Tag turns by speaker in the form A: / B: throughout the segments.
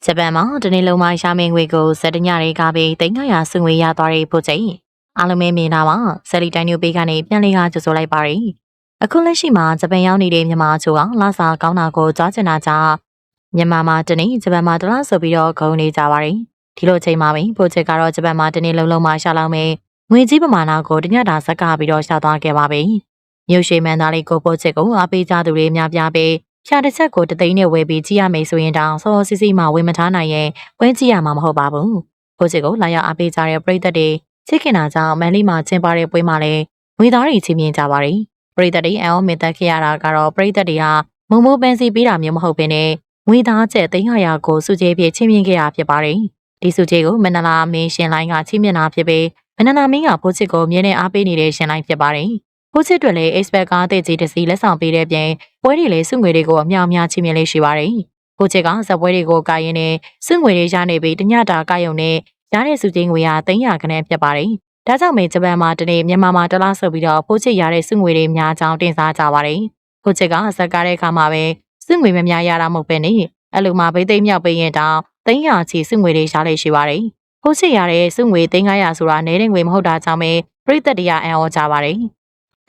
A: ဂျပန်မှာတနေ့လုံးမှရှာမင်းငွေကိုစက်တညတွေကပဲ300စုငွေရသွားတဲ့ဖို့ချိန်အားလုံးပဲမြင်တာပါဆယ်လီတိုင်းမျိုးပေးကနေပြန်လေးကကြိုဆိုလိုက်ပါရီအခုလက်ရှိမှာဂျပန်ရောက်နေတဲ့မြန်မာချို့ကလာစာကောင်းတာကိုကြားချင်တာကြောင့်မြန်မာမှာတနေ့ဂျပန်မှာတလားဆိုပြီးတော့ဂုံနေကြပါရီဒီလိုချိန်မှာပဲဖို့ချက်ကတော့ဂျပန်မှာတနေ့လုံးလုံးမှရှာလောက်မယ်ငွေကြီးပမာဏကိုတညတာဇက်ကပြီးတော့ရှာသွားခဲ့ပါပြီမြို့ရှိမန်သားလေးကိုဖို့ချက်ကိုအားပေးကြသူတွေများပြားပဲဖြာတစ်ချက်ကိုတသိန်းနဲ့ဝယ်ပြီးကြည့်ရမယ်ဆိုရင်တောင်စောစီစီမှဝယ်မထားနိုင်ရင်ဝဲကြည့်ရမှာမဟုတ်ပါဘူး။ဖိုးချစ်ကိုလာရောက်အားပေးကြတဲ့ပရိသတ်တွေချစ်ခင်တာကြောင့်မန်လေးမှာကျင်းပတဲ့ပွဲမှာလည်းငွေသားတွေချင်းမြင်ကြပါရီ။ပရိသတ်တွေအအောင်မင်သက်ခဲ့ရတာကတော့ပရိသတ်တွေဟာမုံမိုးပန်းစီပေးတာမျိုးမဟုတ်ဘဲနဲ့ငွေသားကျက်300ကိုစုကြဲပြည့်ချင်းမြင်ခဲ့ရဖြစ်ပါတယ်။ဒီစုကြဲကိုမန္တလာမင်းရှင်လိုင်းကချင်းမြင်တာဖြစ်ပြီးမန္တလာမင်းကဖိုးချစ်ကိုမြင်းနဲ့အားပေးနေတဲ့ရှင်လိုင်းဖြစ်ပါတယ်။ဖိုးချစ်တွေလည်း expert ကားတဲ့ကြီးတစ်စီလက်ဆောင်ပေးတဲ့ပြင်ပွဲတွေလည်းစုငွေတွေကိုအများများချင်းမြင်လေးရှိပါတယ်။ဖိုးချစ်ကဇပွဲတွေကိုကာရင်နဲ့စုငွေတွေရနေပြီးတညတာကာယုံနဲ့ရတဲ့စုချင်းငွေဟာ300ခန်းဖြစ်ပါတယ်။ဒါကြောင့်မေဂျပန်မှာတနေ့မြန်မာမှာတလားဆိုပြီးတော့ဖိုးချစ်ရတဲ့စုငွေတွေများကြောင်းတင်စားကြပါတယ်။ဖိုးချစ်ကဇက်ကားတဲ့အခါမှာပဲစုငွေမများရတာမဟုတ်ပဲနဲ့အဲ့လိုမှဘိသိမ်းမြောက်ပေးရင်တောင်300ချီစုငွေတွေရလေးရှိပါတယ်။ဖိုးချစ်ရတဲ့စုငွေ300ဆိုတာနေတဲ့ငွေမဟုတ်တာကြောင့်ပဲပြိတ္တတရားအံ့ဩကြပါတယ်။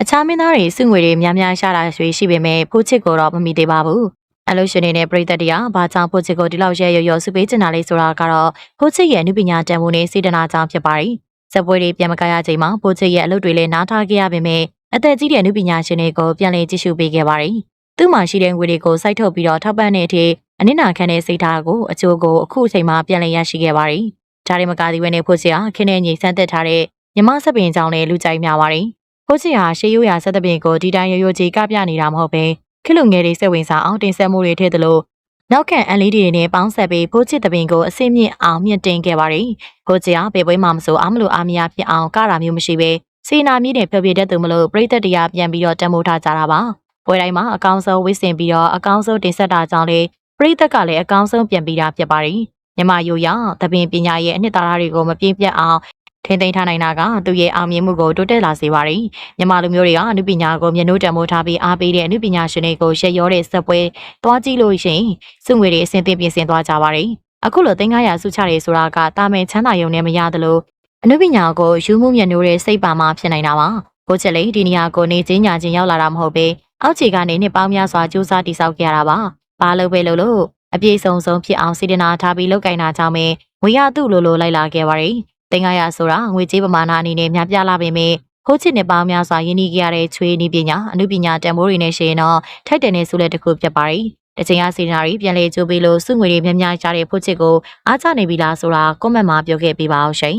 A: အခြားမင်းသားတွေစုငွေတွေများများရှာတာရွှေရှိပေမဲ့ဖိုးချစ်ကိုတော့မမီသေးပါဘူး။အလို့ရှင်နေတဲ့ပြည်သက်တရားဘာကြောင့်ဖိုးချစ်ကိုဒီလောက်ရဲရော်စုပေးချင်တာလဲဆိုတာကတော့ဖိုးချစ်ရဲ့အနုပညာတန်ဖိုးနဲ့စေတနာကြောင့်ဖြစ်ပါရီ။ဇက်ပွဲတွေပြန်မကရချိန်မှာဖိုးချစ်ရဲ့အလုပ်တွေလည်းနားထားခဲ့ရပေမဲ့အသက်ကြီးတဲ့အနုပညာရှင်တွေကိုပြန်လည်ကြည့်ရှုပေးခဲ့ပါရီ။သူ့မှာရှိတဲ့ငွေတွေကိုစိုက်ထုတ်ပြီးတော့ထောက်ပံ့တဲ့အထိအနစ်နာခံတဲ့စိတ်ထားကိုအကျိုးကိုအခုအချိန်မှာပြန်လည်ရရှိခဲ့ပါရီ။ဒါရီမကာဒီဝဲနဲ့ဖိုးချစ်ဟာခင်းနဲ့ညီဆန်းသက်ထားတဲ့မြမစပင်ကြောင့်လည်းလူကြိုက်များပါရီ။ဖိုးချစ်ဟာရှေးရိုးရာစက်တပင်ကိုဒီတိုင်းရိုးရိုးကြီးကပြနေတာမဟုတ်ပဲခလူငယ်တွေစိတ်ဝင်စားအောင်တင်ဆက်မှုတွေထည့်သလိုနောက်ခံLEDတွေနဲ့ပေါင်းဆက်ပြီးဖိုးချစ်တပင်ကိုအစင်းမြင့်အောင်မြင့်တင်ခဲ့ပါရီဖိုးချစ်ဟာပေပွဲမှာမဆိုအားမလို့အားမရဖြစ်အောင်ကတာမျိုးမရှိပဲစေနာမြင့်နဲ့ဖြောပြတဲ့သူမလို့ပြိသက်တရားပြန်ပြီးတော့တမိုးထားကြတာပါပွဲတိုင်းမှာအကောင်းဆုံးဝစ်စင်ပြီးတော့အကောင်းဆုံးတင်ဆက်တာကြောင့်လေပြိသက်ကလည်းအကောင်းဆုံးပြန်ပြီးတာဖြစ်ပါရီမြမယိုရတပင်ပညာရဲ့အနှစ်သာရတွေကိုမပြင်းပြတ်အောင်ထိန်းသိမ်းထားနိုင်တာကသူရဲ့အောင်မြင်မှုကိုတိုးတက်လာစေပါရီမြန်မာလူမျိုးတွေကအနုပညာကိုမျက်နှာတံမိုးထားပြီးအားပေးတဲ့အနုပညာရှင်တွေကိုရှက်ရောတဲ့စက်ပွဲသွားကြည့်လို့ရှိရင်စုငွေတွေအစင်းသင်းပြင်ဆင်သွားကြပါရီအခုလို300စုချတယ်ဆိုတာကတာမန်ချမ်းသာရုံနဲ့မရသလိုအနုပညာကိုယူမှုမျက်နှာတဲ့စိတ်ပါမှဖြစ်နိုင်တာပါဘိုးချက်လေးဒီနေရာကိုနေချင်းညာချင်းရောက်လာတာမဟုတ်ပဲအောက်ခြေကနေနှစ်ပေါင်းများစွာကြိုးစားတည်ဆောက်ခဲ့ရတာပါဘာလို့ပဲလို့အပြည့်စုံဆုံးဖြစ်အောင်စေတနာထားပြီးလုပ်ကိုင်တာကြောင့်ပဲငွေရသူ့လိုလိုက်လာခဲ့ပါရီ300ဆိုတာငွေကြေးပမာဏအနေနဲ့များပြားလာပေမဲ့ခိုးချစ်နှစ်ပေါင်းများစွာရင်းနှီးခဲ့ရတဲ့ချွေးနည်းပညာအနုပညာတန်ဖိုးတွေနဲ့ရှင်တော့ထိုက်တယ်နဲ့ဆိုလက်တစ်ခုဖြစ်ပါရီတချိန်အားစေနာရီပြန်လေကြိုးပေးလို့စုငွေတွေများများရှားတဲ့ဖို့ချစ်ကိုအားချနေပြီလားဆိုတာကွန်မန့်မှာပြောခဲ့ပေးပါအောင်ရှင်